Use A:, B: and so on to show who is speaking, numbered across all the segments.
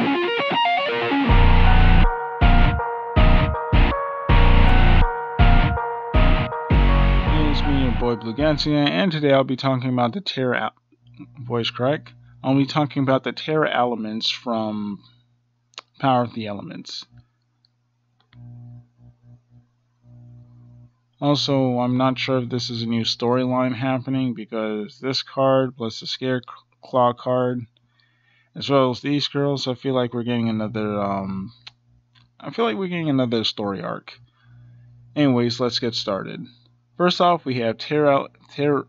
A: It's me, your boy Blue Gansia, and today I'll be talking about the I'll be talking about the Tearalaments from Power of the Elements. Also, I'm not sure if this is a new storyline happening because this card plus the Scareclaw card, as well as these girls, I feel like we're getting another story arc. Anyways, let's get started. First off, we have Tearalaments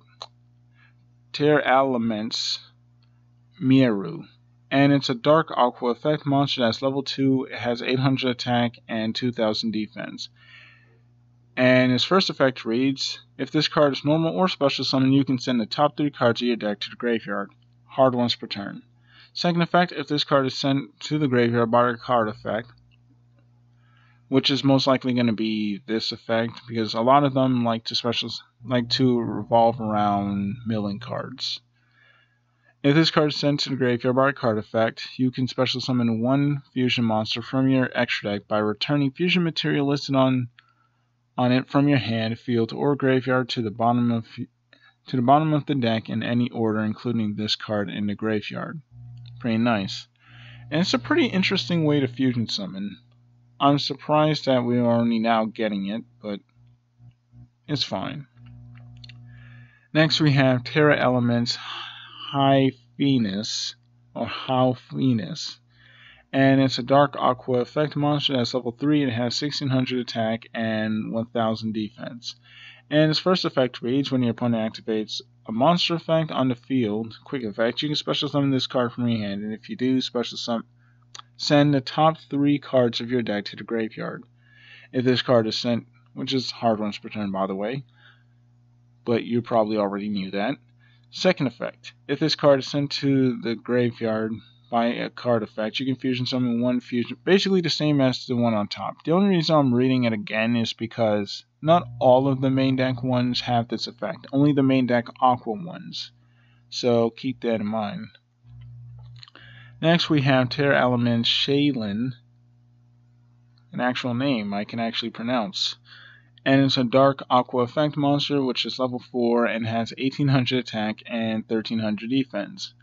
A: Miru, and it's a dark aqua effect monster that's level 2. It has 800 attack and 2000 defense. And its first effect reads, if this card is normal or special summon, you can send the top 3 cards of your deck to the graveyard, hard once per turn. Second effect, if this card is sent to the graveyard by a card effect, which is most likely going to be this effect, because a lot of them like to revolve around milling cards. If this card is sent to the graveyard by a card effect, you can special summon 1 fusion monster from your extra deck by returning fusion material listed on it from your hand, field, or graveyard to the bottom of the deck in any order, including this card in the graveyard. Pretty nice. And it's a pretty interesting way to fusion summon. I'm surprised that we are only now getting it, but it's fine. Next we have Tearalaments Hyphenus, and it's a dark aqua effect monster that's level 3 and it has 1600 attack and 1000 defense. And its first effect reads, when your opponent activates a monster effect on the field, quick effect, you can special summon this card from your hand, and if you do, send the top 3 cards of your deck to the graveyard. If this card is sent, which is hard once per turn by the way, but you probably already knew that. Second effect, if this card is sent to the graveyard by a card effect, you can fusion summon 1 fusion, basically the same as the one on top. The only reason I'm reading it again is because not all of the main deck ones have this effect, only the main deck aqua ones, so keep that in mind. Next we have Tearalaments Shaylin, an actual name I can actually pronounce. And it's a dark aqua effect monster which is level 4 and has 1800 attack and 1300 defense.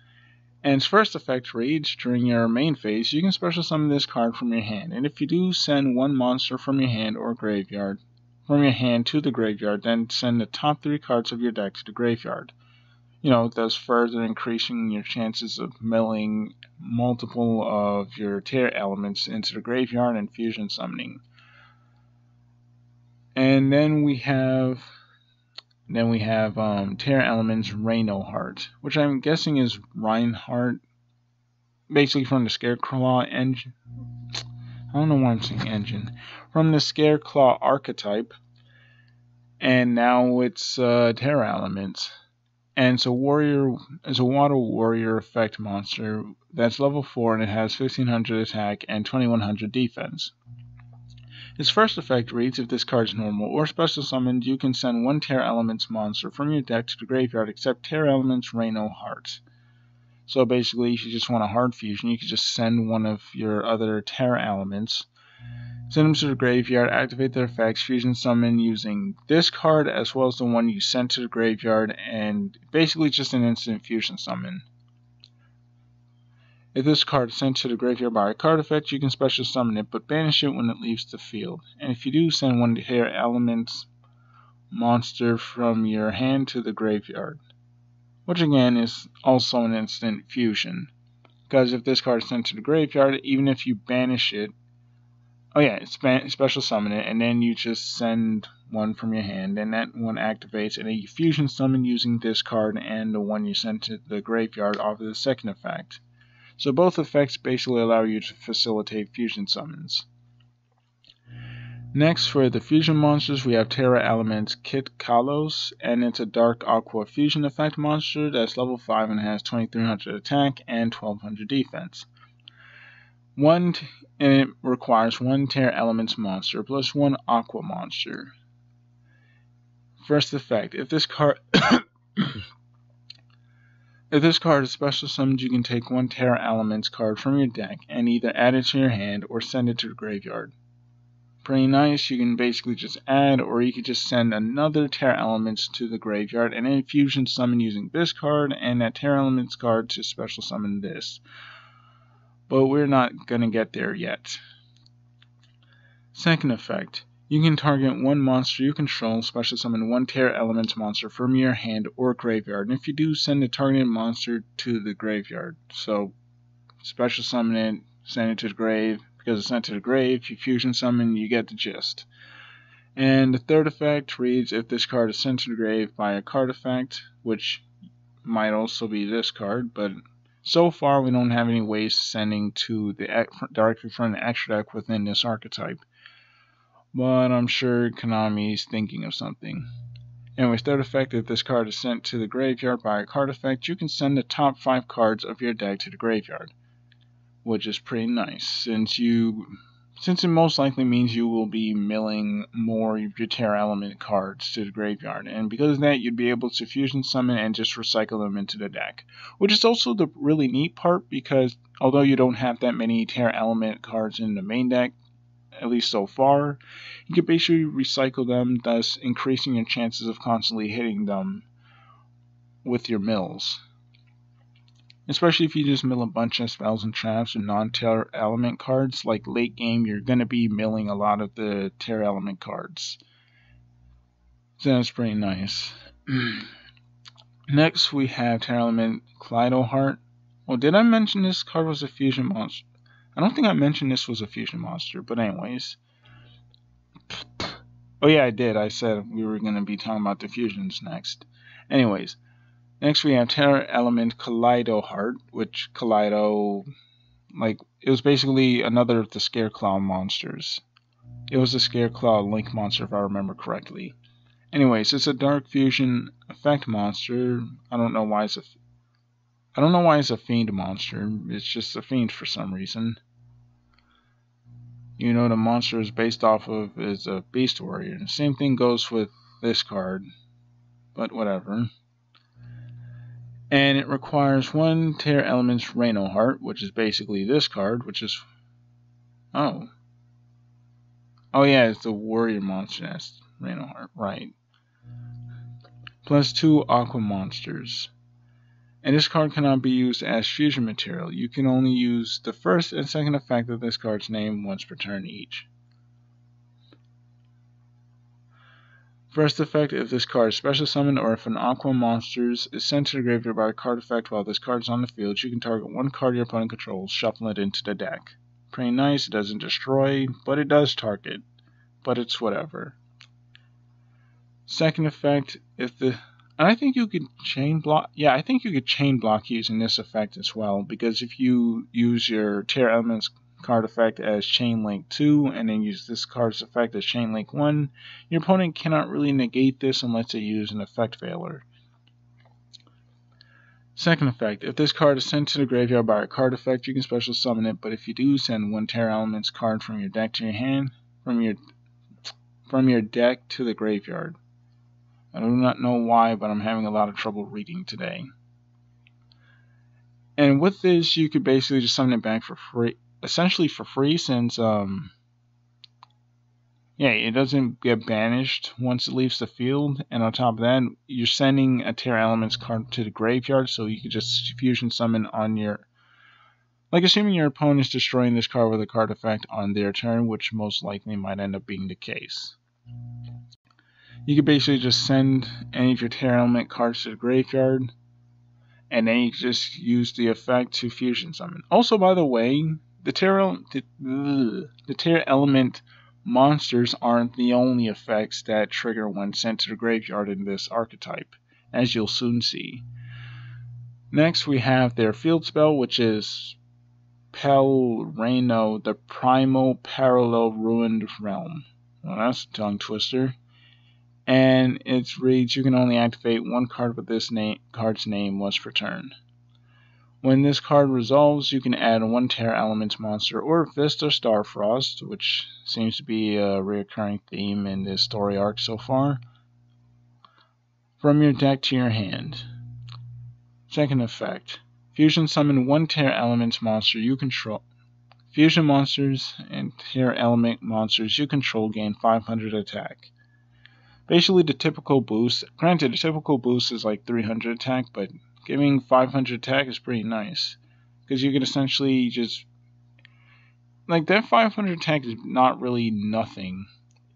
A: And its first effect reads, during your main phase, you can special summon this card from your hand, and if you do, send 1 monster from your hand or graveyard to the graveyard, then send the top 3 cards of your deck to the graveyard. Thus further increasing your chances of milling multiple of your Tearalaments into the graveyard and fusion summoning. And then we have Tearalaments Reinhardt, which I'm guessing is Reinhardt, basically from the Scareclaw engine. I don't know why I'm saying engine. From the Scareclaw archetype, and now it's Tearalaments. And it's a water warrior effect monster that's level 4 and it has 1500 attack and 2100 defense. Its first effect reads, if this card is normal or special summoned, you can send 1 Tearalaments monster from your deck to the graveyard except Tearalaments Reinhardt. So basically, if you just want a hard fusion, you can just send one of your other Tearalaments, send them to the graveyard, activate their effects, fusion summon using this card as well as the one you sent to the graveyard, and basically just an instant fusion summon. If this card is sent to the graveyard by a card effect, you can special summon it, but banish it when it leaves the field. And if you do, send 1 Tearalaments monster from your hand to the graveyard, which again is also an instant fusion. Because if this card is sent to the graveyard, even if you banish it, special summon it, and then you just send 1 from your hand, and that one activates, and then you fusion summon using this card and the one you sent to the graveyard off of the second effect. So both effects basically allow you to facilitate fusion summons. Next, for the fusion monsters, we have Tearalaments Kit Kalos, and it's a dark aqua fusion effect monster that's level 5 and has 2300 attack and 1200 defense. And it requires 1 Tearalaments monster plus 1 aqua monster. First effect, if this card If this card is special summoned, you can take one Tearalaments card from your deck and either add it to your hand or send it to the graveyard. Pretty nice. You can basically just add, or you could just send another Tearalaments to the graveyard and then fusion summon using this card and that Tearalaments card to special summon this. But we're not going to get there yet. Second effect. You can target one monster you control, special summon one Tearalaments monster from your hand or graveyard, and if you do, send the targeted monster to the graveyard. So, special summon it, send it to the grave. Because it's sent to the grave, you fusion summon, you get the gist. And the third effect reads, if this card is sent to the grave by a card effect, which might also be this card, but so far we don't have any ways sending to the directly from the extra deck within this archetype. But I'm sure Konami's thinking of something. Anyways, third effect, if this card is sent to the graveyard by a card effect, you can send the top 5 cards of your deck to the graveyard, which is pretty nice, since it most likely means you will be milling more of your Tearalaments cards to the graveyard, and because of that, you'd be able to fusion summon and just recycle them into the deck, which is also the really neat part, because although you don't have that many Tearalaments cards in the main deck, at least so far, you can basically recycle them, thus increasing your chances of constantly hitting them with your mills. Especially if you just mill a bunch of spells and traps and non-Tearalaments cards, like late game, you're going to be milling a lot of the Tearalaments cards. So that's pretty nice. Next, we have Tearalaments Kaleido Heart. Well, did I mention this card was a fusion monster? I don't think I mentioned this was a fusion monster, but anyways. Oh yeah, I did. I said we were going to be talking about the fusions next. Anyways. Next we have Tearalaments Kaleido Heart, which Kaleido, it was basically another of the Scareclaw monsters. It was a Scareclaw Link monster if I remember correctly. Anyways, it's a dark fusion effect monster. I don't know why it's a fiend monster. It's just a fiend for some reason. You know, the monster is based off of is a beast warrior. The same thing goes with this card, but whatever. And it requires one Tearalaments Reno Heart, which is basically this card, which is... Oh yeah, it's the warrior monster. That's Reno Heart, right. Plus 2 Aqua monsters. And this card cannot be used as fusion material. You can only use the first and second effect of this card's name once per turn each. First effect, if this card is special summoned or if an Aqua monster is sent to the graveyard by a card effect while this card is on the field, you can target one card your opponent controls, shuffle it into the deck. Pretty nice, it doesn't destroy, but it does target. But it's whatever. Second effect, and I think you could chain block. Yeah, I think you could chain block using this effect as well, because if you use your Tearalaments card effect as Chain Link 2 and then use this card's effect as Chain Link 1, your opponent cannot really negate this unless they use an effect veiler. Second effect, if this card is sent to the graveyard by a card effect, you can special summon it, but if you do, send one Tearalaments card from your deck to your hand, from your deck to the graveyard. I do not know why, but I'm having a lot of trouble reading today. And with this, you could basically just summon it back for free, essentially for free, since it doesn't get banished once it leaves the field, and on top of that, you're sending a Tearalaments card to the graveyard, so you could just fusion summon on your, assuming your opponent is destroying this card with a card effect on their turn, which most likely might end up being the case. You could basically just send any of your Tearalaments cards to the graveyard, and then you can just use the effect to fusion summon. Also, by the way, the Tearalaments monsters aren't the only effects that trigger when sent to the graveyard in this archetype, as you'll soon see. Next, we have their field spell, which is Pel Reino, the Primal Parallel Ruined Realm. Well, that's a tongue twister. And it reads, you can only activate one card with this card's name once per turn. When this card resolves, you can add one Tearalaments monster or Vista Starfrost, which seems to be a recurring theme in this story arc so far, from your deck to your hand. Second effect, fusion summon one Tearalaments monster you control. Fusion monsters and Tearalaments monsters you control gain 500 attack. Basically the typical boost. Granted, the typical boost is like 300 attack, but giving 500 attack is pretty nice. Because you can essentially just... Like, that 500 attack is not really nothing.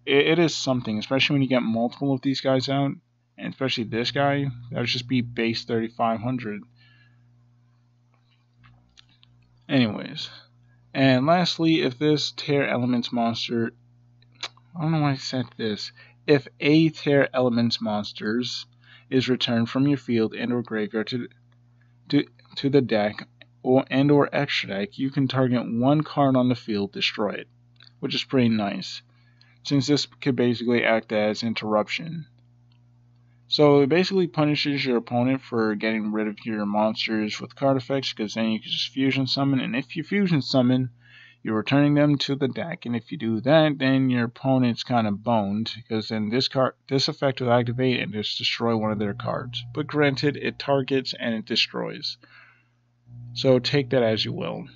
A: It is something, especially when you get multiple of these guys out. And especially this guy, that would just be base 3500. Anyways. And lastly, if this Tearalaments monster... I don't know why I said this. If a Tearalaments monsters is returned from your field and or graveyard to the deck or extra deck, you can target one card on the field, destroy it, which is pretty nice, since this could basically act as interruption. So it basically punishes your opponent for getting rid of your monsters with card effects, because then you can just fusion summon, and if you fusion summon, you're returning them to the deck, and if you do that, then your opponent's kind of boned, because then this effect will activate and just destroy one of their cards. But granted, it targets and it destroys. So take that as you will.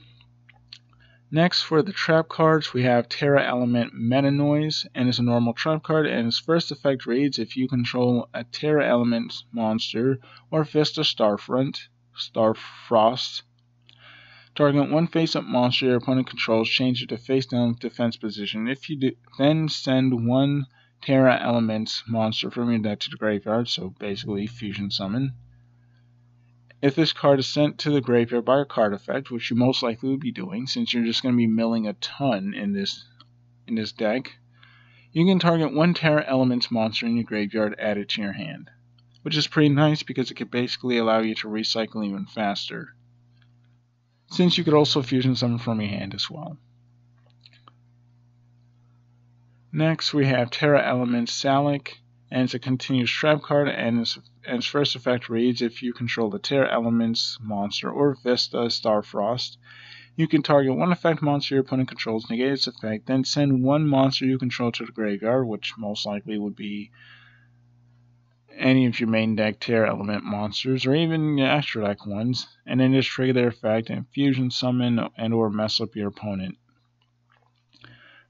A: Next, for the trap cards, we have Tearalaments Meta Noise, and it's a normal trap card, and its first effect reads: if you control a Tearalaments monster or Fist of Starfrost, target one face-up monster your opponent controls, change it to face-down defense position. If you do, then send one Tearalaments monster from your deck to the graveyard, so basically fusion summon. If this card is sent to the graveyard by a card effect, which you most likely would be doing, since you're just going to be milling a ton in this deck, you can target one Tearalaments monster in your graveyard, add it to your hand, which is pretty nice because it could basically allow you to recycle even faster, since you could also fusion summon from your hand as well. Next, we have Tearalaments Salic, and it's a continuous trap card, and its first effect reads: if you control the Tearalaments monster or Vista Starfrost, you can target one effect monster your opponent controls, negate its effect, then send one monster you control to the graveyard, which most likely would be any of your main deck Tearalaments monsters, or even your extra deck ones, and then just trigger their effect and fusion summon and or mess up your opponent.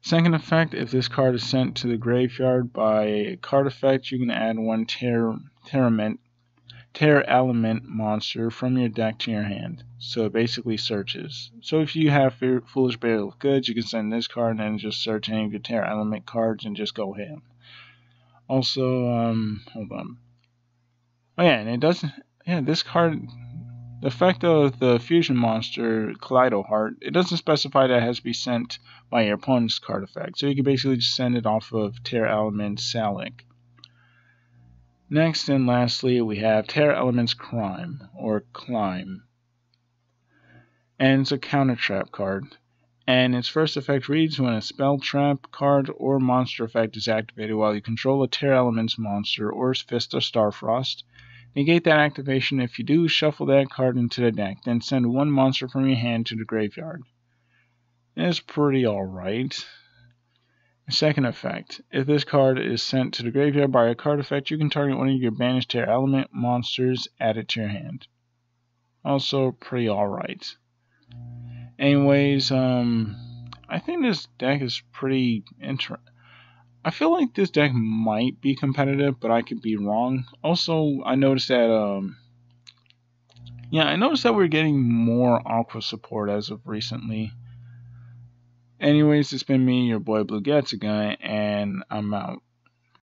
A: Second effect, if this card is sent to the graveyard by a card effect, you can add one Tearalaments monster from your deck to your hand. So it basically searches. So if you have Foolish Bale of Goods, you can send this card and then just search any of your Tearalaments cards and just go ham. Also, hold on. Oh yeah, and it doesn't. Yeah, this card. The effect of the fusion monster, Kaleido Heart, it doesn't specify that it has to be sent by your opponent's card effect, so you can basically just send it off of Tearalaments Salic. Next and lastly, we have Tearalaments Climb, and it's a counter trap card. And its first effect reads: when a spell, trap, card, or monster effect is activated while you control a Tearalaments monster or Fist of Starfrost, negate that activation. If you do, shuffle that card into the deck, then send one monster from your hand to the graveyard. It's pretty alright. Second effect, if this card is sent to the graveyard by a card effect, you can target one of your banished Tearalaments monsters, add it to your hand. Also pretty alright. Anyways, I think this deck is pretty interesting. I feel like this deck might be competitive, but I could be wrong. Also, I noticed that, we're getting more Aqua support as of recently. Anyways, it's been me, your boy Blue Guy, and I'm out.